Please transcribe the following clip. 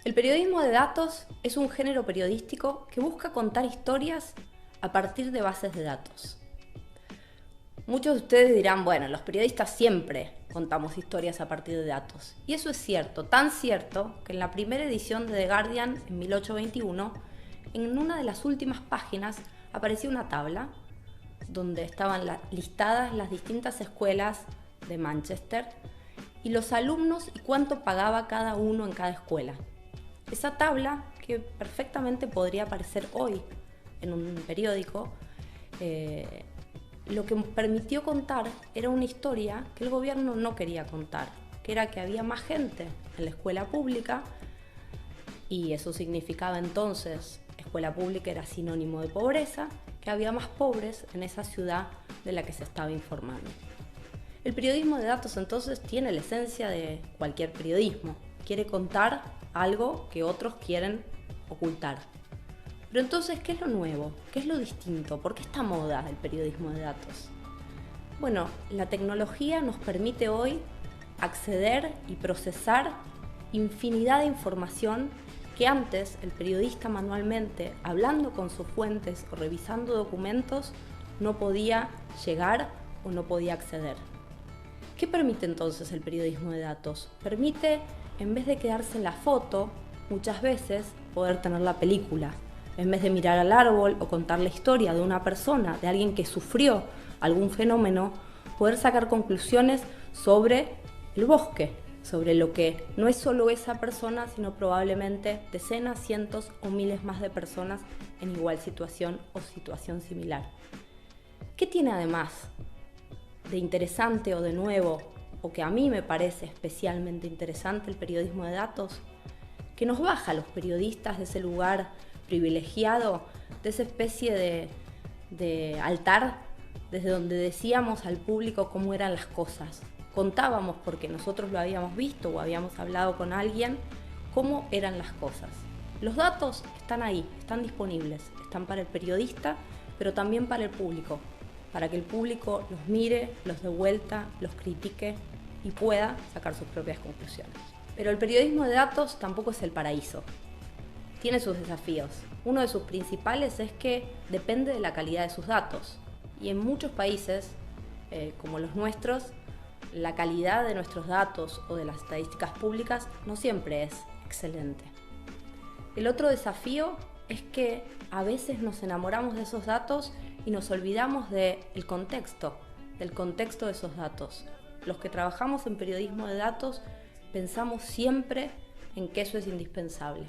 El periodismo de datos es un género periodístico que busca contar historias a partir de bases de datos. Muchos de ustedes dirán, bueno, los periodistas siempre contamos historias a partir de datos. Y eso es cierto, tan cierto que en la primera edición de The Guardian, en 1821, en una de las últimas páginas apareció una tabla donde estaban listadas las distintas escuelas de Manchester y los alumnos y cuánto pagaba cada uno en cada escuela. Esa tabla, que perfectamente podría aparecer hoy en un periódico, lo que permitió contar era una historia que el gobierno no quería contar, que era que había más gente en la escuela pública, y eso significaba entonces, escuela pública era sinónimo de pobreza, que había más pobres en esa ciudad de la que se estaba informando. El periodismo de datos entonces tiene la esencia de cualquier periodismo, quiere contar algo que otros quieren ocultar. Pero entonces, ¿qué es lo nuevo? ¿Qué es lo distinto? ¿Por qué esta moda del periodismo de datos? Bueno, la tecnología nos permite hoy acceder y procesar infinidad de información que antes el periodista manualmente, hablando con sus fuentes o revisando documentos, no podía llegar o no podía acceder. ¿Qué permite entonces el periodismo de datos? Permite, en vez de quedarse en la foto, muchas veces poder tener la película. En vez de mirar al árbol o contar la historia de una persona, de alguien que sufrió algún fenómeno, poder sacar conclusiones sobre el bosque, sobre lo que no es solo esa persona, sino probablemente decenas, cientos o miles más de personas en igual situación o situación similar. ¿Qué tiene además de interesante o de nuevo, o que a mí me parece especialmente interesante el periodismo de datos? Que nos baja a los periodistas de ese lugar privilegiado, de esa especie de altar desde donde decíamos al público cómo eran las cosas. Contábamos, porque nosotros lo habíamos visto o habíamos hablado con alguien, cómo eran las cosas. Los datos están ahí, están disponibles, están para el periodista, pero también para el público, para que el público los mire, los dé vuelta, los critique y pueda sacar sus propias conclusiones. Pero el periodismo de datos tampoco es el paraíso. Tiene sus desafíos. Uno de sus principales es que depende de la calidad de sus datos. Y en muchos países, como los nuestros, la calidad de nuestros datos o de las estadísticas públicas no siempre es excelente. El otro desafío es que a veces nos enamoramos de esos datos y nos olvidamos del contexto de esos datos. Los que trabajamos en periodismo de datos pensamos siempre en que eso es indispensable.